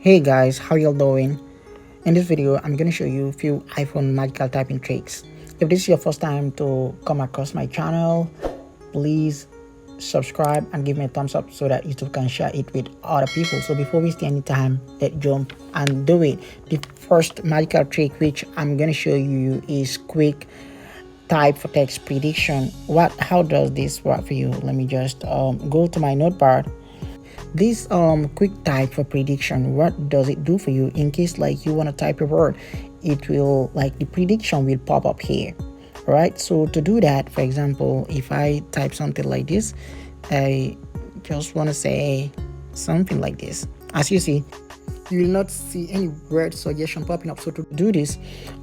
Hey guys, how y'all doing? In this video, I'm going to show you a few iPhone magical typing tricks. If this is your first time to come across my channel, please subscribe and give me a thumbs up so that YouTube can share it with other people. So before wasting any time, let's jump and do it. The first magical trick which I'm going to show you is quick type for text prediction. How does this work for you? Let me just go to my notepad. This quick type for prediction, what does it do for you? In case like you want to type a word, it will, like, the prediction will pop up here. All right, so to do that, for example, if I type something like this, I just want to say something like this. As you see, you will not see any word suggestion popping up. So to do this,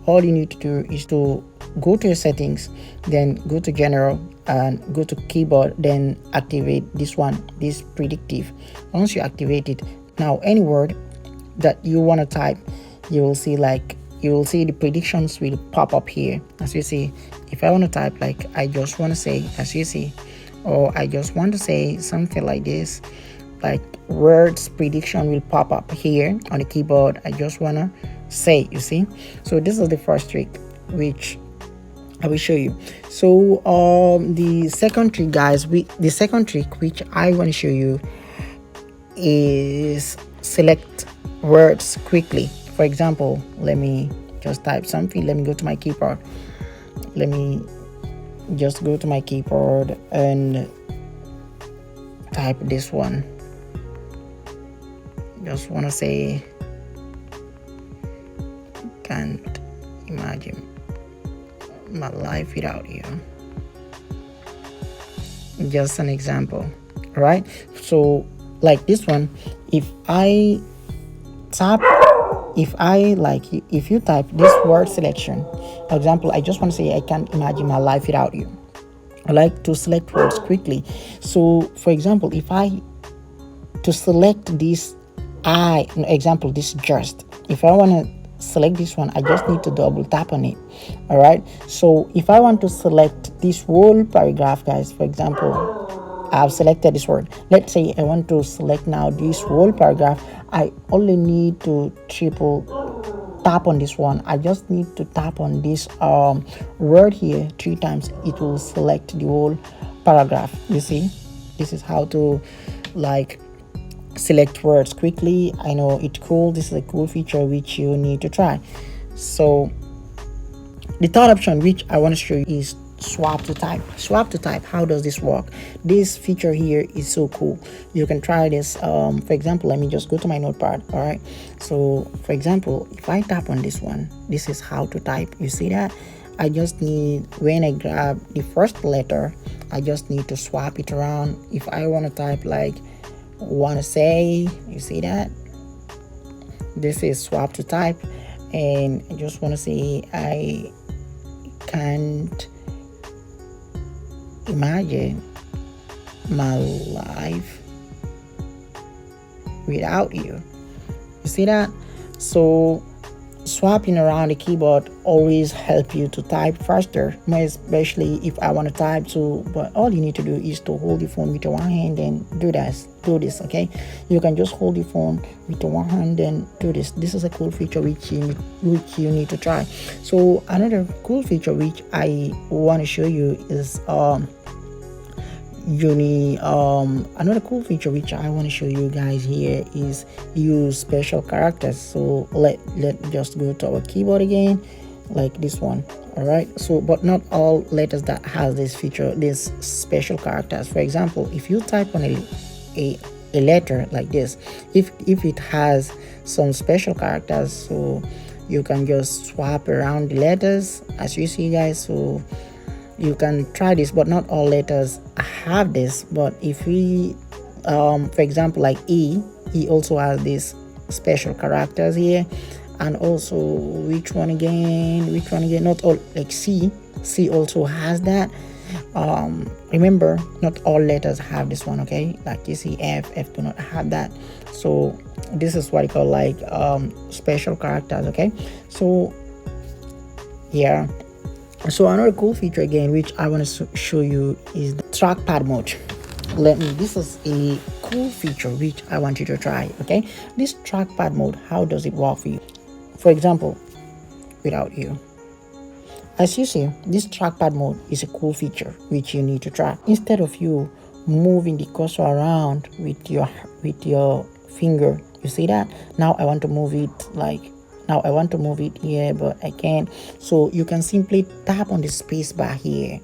all you need to do is to go to your settings, then go to general and go to keyboard, then activate this one, this predictive. Once you activate it, now any word that you want to type, you will see the predictions will pop up here. As you see, if I want to type like I just want to say, as you see, or I just want to say something like this, like words prediction will pop up here on the keyboard. I just want to say, you see. So this is the first trick which I will show you. So the second trick, guys, the second trick which I want to show you is select words quickly. For example, let me just type something. Let me go to my keyboard. Let me just go to my keyboard and type this one. Just want to say, can't imagine my life without you. Just an example, right? So like this one, if you type this word selection, for example, I just want to say I can't imagine my life without you. I like to select words quickly. So for example, if I to select this, this just, if I want to select this one, I just need to double tap on it. All right, so if I want to select this whole paragraph, guys, for example, I've selected this word. Let's say I want to select now this whole paragraph. I only need to triple tap on this one. I just need to tap on this word here 3 times. It will select the whole paragraph. You see, this is how to like select words quickly. I know it's cool. This is a cool feature which you need to try. So the third option which I want to show you is swap to type. Swap to type, how does this work? This feature here is so cool. You can try this. For example, let me just go to my notepad. All right, so for example, if I tap on this one, this is how to type. You see that? I just need, when I grab the first letter, I just need to swap it around. If I want to type like want to say, you see that? This is swap to type, and I just want to say I can't imagine my life without you. You see that? So swapping around the keyboard always help you to type faster, more especially if I want to type too. But all you need to do is to hold the phone with your one hand and do this. Okay, you can just hold the phone with your one hand and do this. This is a cool feature which you need to try. So another cool feature which I want to show you is another cool feature which I want to show you guys here is use special characters. So let just go to our keyboard again, like this one. All right, so but not all letters that has this feature, this special characters. For example, if you type on a letter like this, if it has some special characters, so you can just swap around the letters, as you see, guys. So you can try this, but not all letters have this. But if we for example, like E also has this special characters here. And also which one again, not all, like C also has that. Remember, not all letters have this one, okay? Like you see, F do not have that. So this is what I call like special characters, okay? So yeah, so another cool feature again which I want to show you is the trackpad mode. This is a cool feature which I want you to try. Okay, this trackpad mode, how does it work for you? For example, without you, as you see, this trackpad mode is a cool feature which you need to try. Instead of you moving the cursor around with your finger, you see that? Now I want to move it here, but I can't. So you can simply tap on the space bar here.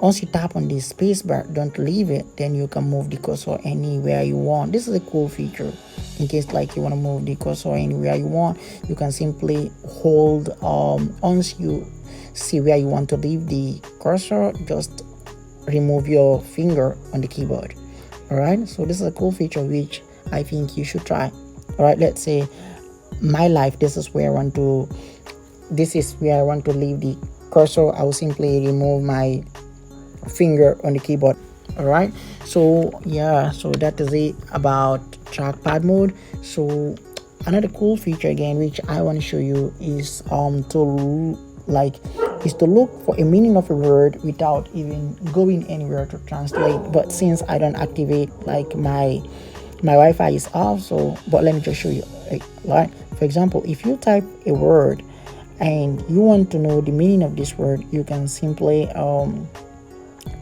Once you tap on the space bar, don't leave it, then you can move the cursor anywhere you want. This is a cool feature. In case like you want to move the cursor anywhere you want, you can simply hold once you see where you want to leave the cursor, just remove your finger on the keyboard. All right, so this is a cool feature which I think you should try. All right, let's say my life, this is where I want to leave the cursor. I will simply remove my finger on the keyboard. All right, so yeah, so that is it about trackpad mode. So another cool feature again which I want to show you is to look for a meaning of a word without even going anywhere to translate. But since I don't activate, like my Wi-Fi is off, so but let me just show you. Right, for example, if you type a word and you want to know the meaning of this word, you can simply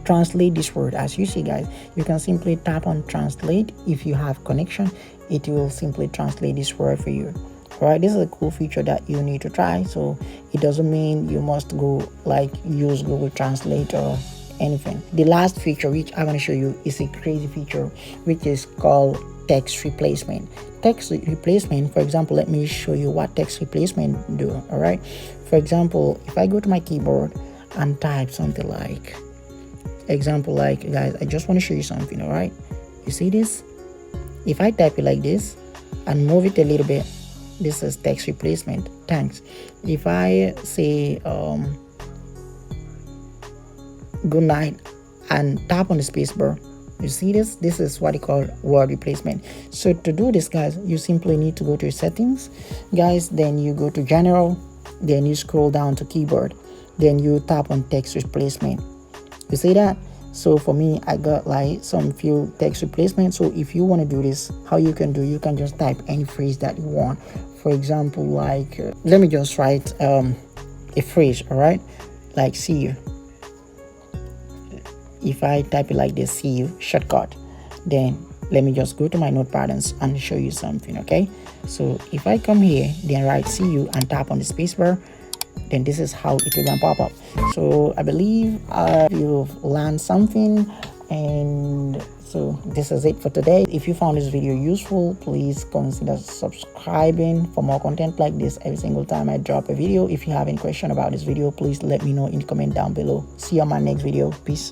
translate this word. As you see, guys, you can simply tap on translate. If you have connection, it will simply translate this word for you. All right, this is a cool feature that you need to try. So it doesn't mean you must go like use Google Translate or anything. The last feature which I want to show you is a crazy feature which is called text replacement. Text replacement, for example, let me show you what text replacement do. All right, for example, if I go to my keyboard and type something like, example, like, guys, I just want to show you something. All right, you see this? If I type it like this and move it a little bit, this is text replacement. Thanks. If I say good night and tap on the space bar, you see this? This is what you call word replacement. So to do this, guys, you simply need to go to your settings, guys, then you go to general, then you scroll down to keyboard, then you tap on text replacement. You see that? So for me, I got like some few text replacement. So if you want to do this, how you can do, you can just type any phrase that you want. For example, like let me just write a phrase. All right, like see you. If I type it like this, see you shortcut, then let me just go to my notepad and show you something. Okay, so if I come here, then write see you and tap on the spacebar, then this is how it will pop up. So I believe you've learned something, and so this is it for today. If you found this video useful, please consider subscribing for more content like this every single time I drop a video. If you have any question about this video, please let me know in the comment down below. See you on my next video. Peace.